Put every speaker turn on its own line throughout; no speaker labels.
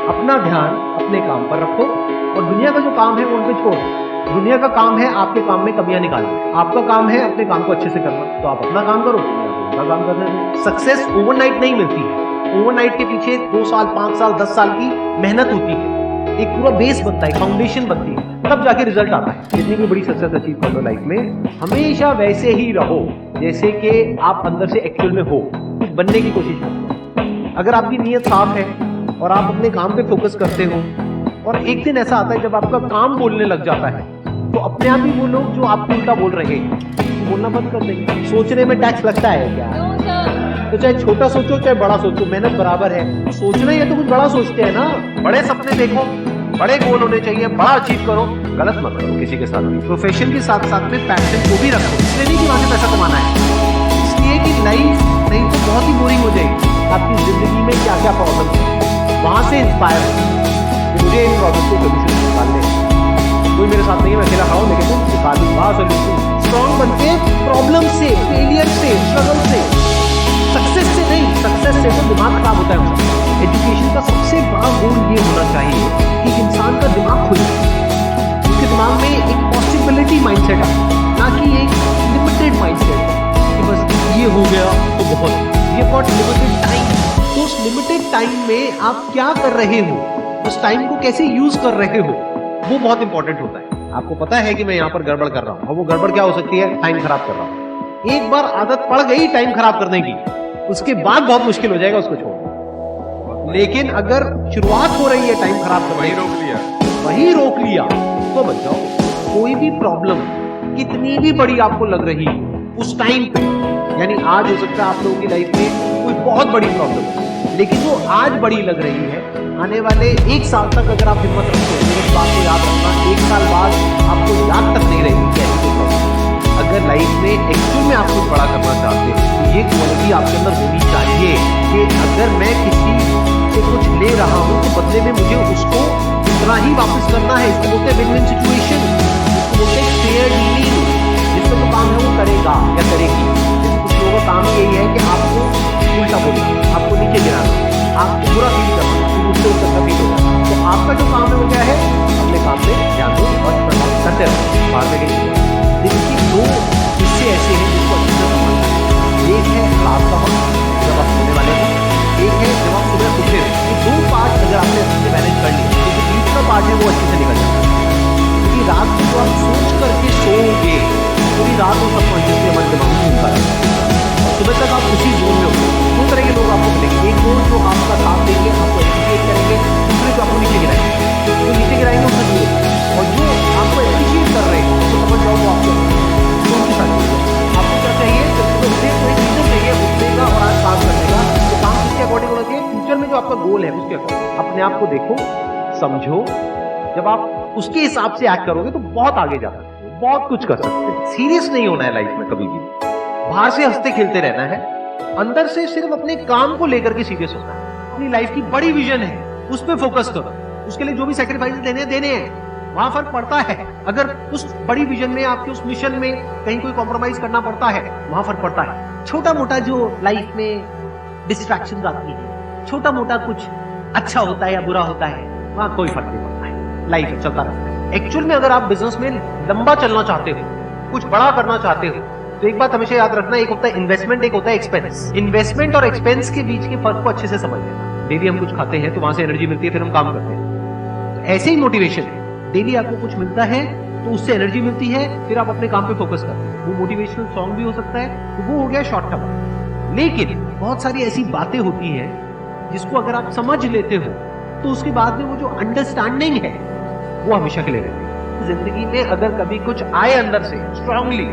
अपना ध्यान अपने काम पर रखो और दुनिया का जो काम है वो उन पे छोड़ो। दुनिया का काम है आपके काम में कमियां निकालना, आपका काम है अपने काम को अच्छे से करना। तो आप अपना काम करो, उनका काम करने दो। सक्सेस ओवरनाइट नहीं मिलती है, ओवरनाइट के पीछे 2 साल 5 साल 10 साल की मेहनत होती है, एक पूरा बेस बनता है, फाउंडेशन बनती है, तब जाके रिजल्ट आता है। जितनी भी बड़ी सक्सेस अचीव कर लो लाइफ में, हमेशा वैसे ही रहो जैसे कि आप अंदर से एक्चुअल में हो, कुछ बनने की कोशिश मत। अगर आपकी नीयत साफ है और आप अपने काम पे फोकस करते हो और एक दिन ऐसा आता है जब आपका काम बोलने लग जाता है, तो अपने आप ही वो लोग जो आपको उल्टा बोल रहे हैं बोलना बंद कर देंगे। सोचने में टैक्स लगता है क्या? तो चाहे छोटा सोचो चाहे बड़ा सोचो, मेहनत बराबर है। सोचना ही है तो कुछ बड़ा सोचते हैं ना, बड़े सपने देखो, बड़े गोल होने चाहिए, बड़ा अचीव करो, गलत मत करो किसी के साथ भी। प्रोफेशन के साथ साथ में पैशन को भी रखो, इसलिए नहीं कि वहां से पैसा कमाना है, इसलिए कि लाइफ नहीं तो बहुत ही बोरिंग हो जाएगी। आपकी जिंदगी में क्या क्या प्रॉब्लम है वहां से इंस्पायर हो, मुझे इन प्रॉब्लम को सोल्यूशन निकालने हैं। कोई मेरे साथ नहीं है, मैं अकेला खाऊं लेकिन तुम निकाल दूंगा सोल्यूशन। स्ट्रॉन्ग बनते प्रॉब्लम से, फेलियर से, स्ट्रगल से, सक्सेस से नहीं। सक्सेस से तो दिमाग खराब होता है। एजुकेशन का सबसे बड़ा गोल ये होना चाहिए कि इंसान का दिमाग खुले, उसके दिमाग में एक पॉसिबिलिटी माइंडसेट है, ना कि एक लिमिटेड माइंडसेट कि बस ये हो गया तो बहुत, ये फॉर लिमिटेड टाइम। तो उस लिमिटेड टाइम में आप क्या कर रहे हो, उस टाइम को कैसे यूज कर रहे हो, वो बहुत इंपॉर्टेंट होता है। आपको पता है कि मैं यहाँ पर गड़बड़ कर रहा हूँ, और वो गड़बड़ क्या हो सकती है? टाइम खराब कर रहा हूँ। एक बार आदत पड़ गई टाइम खराब करने की, उसके बाद बहुत मुश्किल हो जाएगा उसको छोड़ना। लेकिन अगर शुरुआत हो रही है टाइम खराब करने, वही रोक लिया तो बच जाओ। कोई भी प्रॉब्लम कितनी भी बड़ी आपको लग रही उस टाइम पे, यानी आज हो सकता है आप लोगों की लाइफ में कोई बहुत बड़ी प्रॉब्लम, लेकिन वो आज बड़ी लग रही है, आने वाले 1 साल तक अगर आप हिम्मत रखते हो, इस बात को याद रखना, 1 साल बाद आपको याद तक नहीं रहेगी क्या ऐसी प्रॉब्लम। अगर लाइफ में एक्चुअल में आप कुछ बड़ा करना चाहते हो तो ये क्वालिटी आपके अंदर होनी चाहिए कि अगर मैं किसी से कुछ ले रहा हूं तो बदले में मुझे उसको उतना ही वापस करना है। इसको बोलते हैं विन विन सिचुएशन, इसको बोलते हैं फेयर डीलिंग। जिसका जो काम है वो करेगा या करेगी। कुछ लोगों का काम यही है कि आपको उल्टा बोलना, आपको नीचे गिराना, आपको बुरा फील करना, उससे उसका फील होगा। तो आपका जो काम है वो क्या है? अपने काम पे ध्यान दो और अपना काम करते रहो, बाहर में गई। देखिए 2 हिस्से ऐसे हैं जिसको अच्छे से समझना है। एक है रात का वक्त जब आप सोने वाले हो, एक है जब आप सुबह उठे हो। ये 2 पार्ट अगर आपने अच्छे से मैनेज कर लिए तो जो तीसरा पार्ट है वो अच्छे से निकल जाता है। क्योंकि रात को जो आप सोच करके सोओगे पूरी रात को सबकॉन्शियसली हमारे दिमाग में घूमता रहता है। सुबह तक आप उसी जोन में हो। 2 तरह के लोग आपको मिलेंगे, एक लोग जो आपका साथ देंगे, आपको एप्रिशिएट करेंगे, दूसरे जो आपको नीचे गिराएंगे। जो नीचे गिराएंगे उससे दूर, और जो आपको एप्रिशिएट कर रहे हैं तो समझ जाओ वो आपको उनके साथ आपको क्या चाहिए? तो उसे कोई रीजन चाहिए उठने का और आज काम करने का। तो काम किसके अकॉर्डिंग होना चाहिए? फ्यूचर में जो आपका गोल है उसके अकॉर्डिंग। अपने आप को देखो, समझो, जब आप उसके हिसाब से एक्ट करोगे तो बहुत आगे जा सकते हो, बहुत कुछ कर सकते हो। सीरियस नहीं होना है लाइफ में कभी भी, बाहर से हंसते खेलते रहना है, अंदर से सिर्फ अपने काम को लेकर के सीरियस होना है। अपनी लाइफ की बड़ी विजन है, उस पर फोकस करो, उसके लिए जो भी सैक्रिफाइस देने हैं वहां फर्क पड़ता है। अगर उस बड़ी विजन में, आपके उस मिशन में कहीं कोई कॉम्प्रोमाइज करना पड़ता है, वहां फर्क पड़ता है। छोटा मोटा जो लाइफ में डिस्ट्रैक्शन आती है, छोटा मोटा कुछ अच्छा होता है या बुरा होता है, वहां कोई फर्क नहीं पड़ता है, लाइफ चलता रहता है। एक्चुअल में अगर आप बिजनेस में लंबा चलना चाहते हो, कुछ बड़ा करना चाहते हो, तो एक बात हमेशा याद रखना, एक होता है इन्वेस्टमेंट, एक होता है एक्सपेंस। इन्वेस्टमेंट और एक्सपेंस के बीच के फर्क को अच्छे से समझ लेना। डेली हम कुछ खाते हैं तो वहां से एनर्जी मिलती है, फिर हम काम करते हैं। तो ऐसे ही मोटिवेशन है, डेली आपको कुछ मिलता है तो उससे एनर्जी मिलती है, फिर आप अपने काम पे फोकस करते हैं। वो मोटिवेशनल सॉन्ग भी हो सकता है, तो वो हो गया शॉर्ट टर्म। लेकिन बहुत सारी ऐसी बातें होती हैं जिसको अगर आप समझ लेते हो तो उसके बाद में वो जो अंडरस्टैंडिंग है वो हमेशा के लिए रहती है। जिंदगी में अगर कभी कुछ आए अंदर से स्ट्रांगली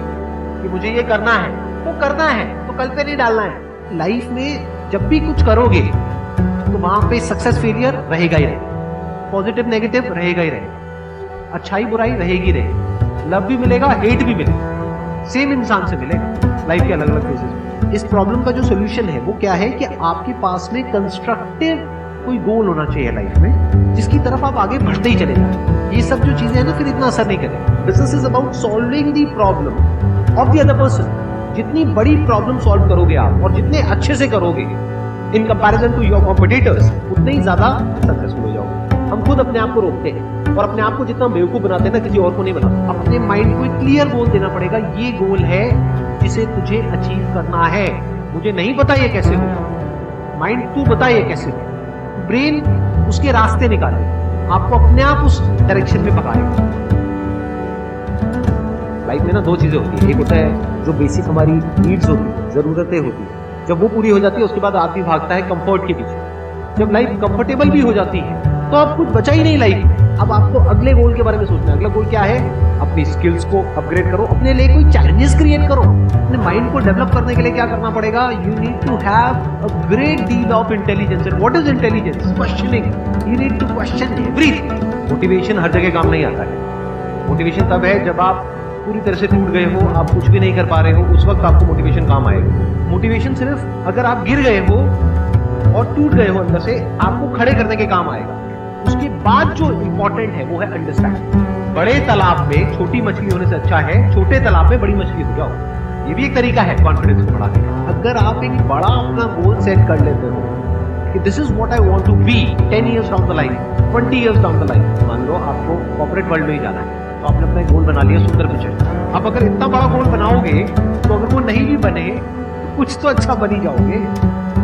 कि मुझे ये करना है तो करना है, तो कल पे नहीं डालना है। लाइफ में जब भी कुछ करोगे तो वहां पे सक्सेस फेलियर रहेगा ही रहेगा, पॉजिटिव नेगेटिव रहेगा ही रहेगा, अच्छाई बुराई रहेगी रहेगी, लव भी मिलेगा, हेट भी मिलेगा, सेम इंसान से मिलेगा लाइफ के अलग अलग फेजेस में। इस प्रॉब्लम का जो सोल्यूशन है वो क्या है कि आपके पास में कंस्ट्रक्टिव कोई गोल होना चाहिए लाइफ में, जिसकी तरफ आप आगे बढ़ते ही चले जाए। ये सब जो चीजें हैं ना फिर इतना असर नहीं करेगा। Business is about solving the problem of the other person. जितनी बड़ी प्रॉब्लम सॉल्व करोगे आप और जितने अच्छे से करोगे in comparison to your competitors, उतने ही ज्यादा सक्सेसफुल हो जाओगे। खुद अपने आप को रोकते हैं और अपने आप को जितना बेवकूफ बनाते हैं ना, किसी और को नहीं बनाते। अपने माइंड को एक क्लियर गोल देना पड़ेगा, ये गोल है जिसे तुझे अचीव करना है। मुझे नहीं पता ये कैसे होगा, माइंड तू बता ये कैसे होगा। ब्रेन उसके रास्ते निकाले, आपको अपने आप उस डायरेक्शन में पकाएगा। लाइफ में ना दो चीजें होती है, एक होता है जो बेसिक हमारी नीड्स होती है, जरूरतें होती है, जब वो पूरी हो जाती है उसके बाद आदमी भागता है कंफर्ट के पीछे। जब लाइफ कंफर्टेबल भी हो जाती है तो अब कुछ बचा ही नहीं लाइफ में। अब आपको अगले गोल के बारे में सोचना है। अगला गोल क्या है? अपनी स्किल्स को अपग्रेड करो, अपने लिए कोई चैलेंजेस क्रिएट करो। अपने माइंड को डेवलप करने के लिए क्या करना पड़ेगा? You need to have a great deal of intelligence. And what is intelligence? Questioning. You need to question everything. Motivation हर जगह काम नहीं आता है। मोटिवेशन तब है जब आप पूरी तरह से टूट गए हो, आप कुछ भी नहीं कर पा रहे हो, उस वक्त आपको मोटिवेशन काम आएगा। मोटिवेशन सिर्फ अगर आप गिर गए हो और टूट गए हो अंदर से, आपको खड़े करने के काम आएगा। उसके बाद जो इंपॉर्टेंट है वो है अंडरस्टैंडिंग। बड़े तालाब में छोटी मछली होने से अच्छा है छोटे तालाब में बड़ी मछली हो जाओ। ये भी एक तरीका है कॉन्फिडेंस को बढ़ाने का। अगर आप एक बड़ा अपना गोल सेट कर लेते हो कि this is what I want to be 10 years down the line, 20 years down the line, मान लो आपको कॉर्पोरेट वर्ल्ड में ही जाना है, तो आपने अपना एक गोल बना लिया, सुंदर पिक्चर। अब अगर इतना बड़ा गोल बनाओगे तो अगर वो नहीं भी बने तो कुछ तो अच्छा बन ही जाओगे।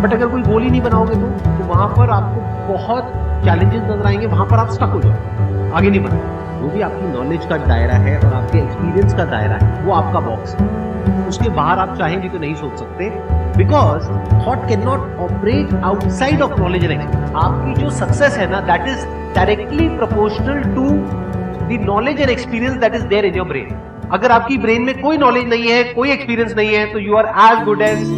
बट अगर कोई गोल ही नहीं बनाओगे तो वहां पर आपको बहुत चैलेंजेस नजर आएंगे, वहां पर आप स्टक हो जाओगे, आगे नहीं बढ़े। वो भी आपकी नॉलेज का दायरा है और आपके एक्सपीरियंस का दायरा है, वो आपका बॉक्स है। उसके बाहर आप चाहेंगे तो नहीं सोच सकते, because thought can not operate outside of knowledge and experience. आपकी जो सक्सेस है ना, that is directly proportional to the knowledge and experience that is there in your brain. अगर आपकी ब्रेन में कोई नॉलेज नहीं है, कोई एक्सपीरियंस नहीं है, तो you are as good as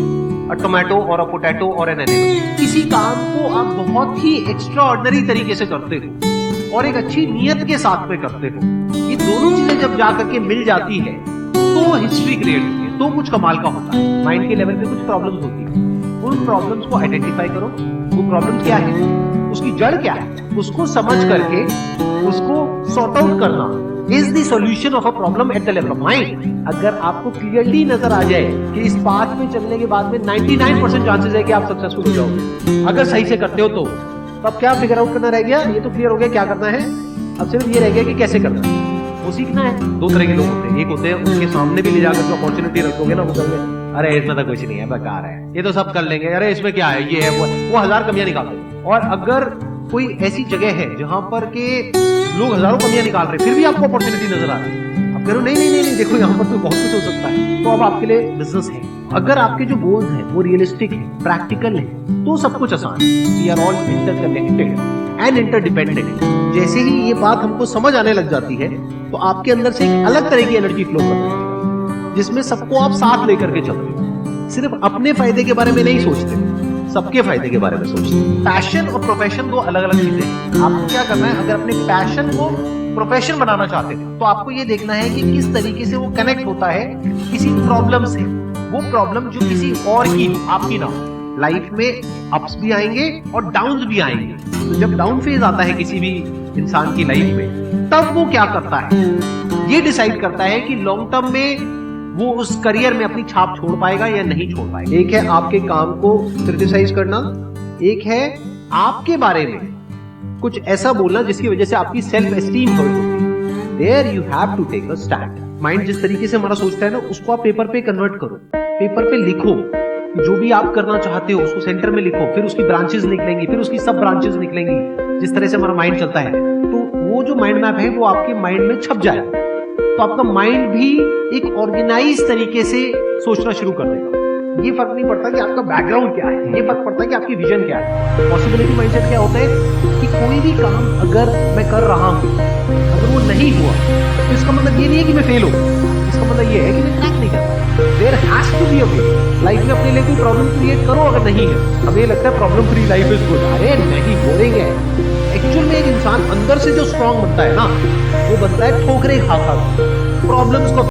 a tomato और अ पोटैटो और एन एनिमल। किसी काम को आप बहुत ही एक्स्ट्राऑर्डिनरी तरीके से करते हो और एक अच्छी नियत के साथ में करते हो, ये दोनों चीजें जब जाकर के मिल जाती है तो हिस्ट्री क्रिएट होती है, तो कुछ कमाल का होता है। माइंड के लेवल पे कुछ प्रॉब्लम्स होती है, उन प्रॉब्लम्स को आइडेंटिफाई करो। वो प्रॉब्लम्स क्या है, उसकी जड़ क्या है, उसको समझ करके उसको सॉर्ट आउट करना is the solution of a problem at the level of mind. अगर आपको क्लियरली नजर आ जाए कि इस पाथ में चलने के बाद में 99% चांसेस है कि आप सक्सेसफुल हो जाओगे अगर सही से करते हो, तो अब क्या फिगर आउट करना रह गया? ये तो क्लियर हो गया क्या करना है, अब सिर्फ ये रह गया कि कैसे करना है, वो सीखना है। दो तरह के लोग होते हैं, एक होते हैं उनके सामने भी ले जाकर जो अपॉर्चुनिटी रखोगे ना, वो कहेंगे अरे इसमें तो कुछ नहीं है, बेकार है, ये तो सब कर लेंगे, अरे इसमें क्या है, ये है वो 1000 कमियां निकालते। और अगर कोई ऐसी जगह है जहां पर के लोग हजारों कमियां निकाल रहे, फिर भी आपको अपॉर्चुनिटी नजर आ रही है, आप कह रहे हो नहीं नहीं नहीं नहीं, देखो यहाँ पर तो बहुत कुछ हो सकता है, तो अब आपके लिए बिजनेस है। अगर आपके जो गोल्स हैं वो रियलिस्टिक है, प्रैक्टिकल है, तो सब कुछ आसान है। We are all interconnected and interdependent. जैसे ही ये बात हमको समझ आने लग जाती है तो आपके अंदर से एक अलग तरह की एनर्जी फ्लो करती है, जिसमें सबको आप साथ लेकर के चलते हो। सिर्फ अपने फायदे के बारे में नहीं सोचते, सबके फायदे के बारे में सोचते हैं। पैशन और प्रोफेशन दो अलग अलग चीजें हैं। आपको क्या करना है, अगर अपने पैशन को प्रोफेशन बनाना चाहते हैं तो आपको ये देखना है कि किस तरीके से वो कनेक्ट होता है किसी प्रॉब्लम से। वो प्रॉब्लम जो किसी और की, आपकी ना। लाइफ में अप्स भी आएंगे और डाउन्स भी आएंगे। तो जब डाउन फेज आता है किसी भी इंसान की लाइफ में, तब वो क्या करता है, ये डिसाइड करता है कि लॉन्ग टर्म में वो उस करियर में अपनी छाप छोड़ पाएगा या नहीं छोड़ पाएगा। एक है आपके काम को क्रिटिसाइज करना, एक है आपके बारे में कुछ ऐसा बोलना जिसकी वजह से आपकी सेल्फ एस्टीम हर्ट होती है। There you have to take a stand. Mind जिस तरीके से हमारा सोचता है ना, उसको आप पेपर पे कन्वर्ट करो, पेपर पे लिखो। जो भी आप करना चाहते हो उसको सेंटर में लिखो, फिर उसकी ब्रांचेस निकलेंगी, फिर उसकी सब ब्रांचेस निकलेंगी। जिस तरह से हमारा माइंड चलता है, तो वो जो माइंड मैप है वो आपके माइंड में छप जाएगा। तो आपका माइंड भी एक ऑर्गेनाइज तरीके से सोचना शुरू कर देगा। ये फर्क नहीं पड़ता कि आपका बैकग्राउंड क्या है, ये फर्क पड़ता है कि आपकी विजन क्या है। पॉसिबिलिटी माइंडसेट क्या होता है कि कोई भी काम अगर मैं कर रहा हूं, अगर वो नहीं हुआ तो इसका मतलब ये नहीं है कि मैं फेल हो, इसका मतलब ये है कि मैं क्रैक नहीं कर रहा। There has to be a way. Life में अपने लिए कोई प्रॉब्लम क्रिएट करो, अगर नहीं है, हमें लगता है problem free life is good, अरे नहीं, बोरिंग है। एक्चुअल में एक इंसान अंदर से जो स्ट्रांग बनता है ना, वो बनता है ठोकरे खा खा प्रॉब्लम्स को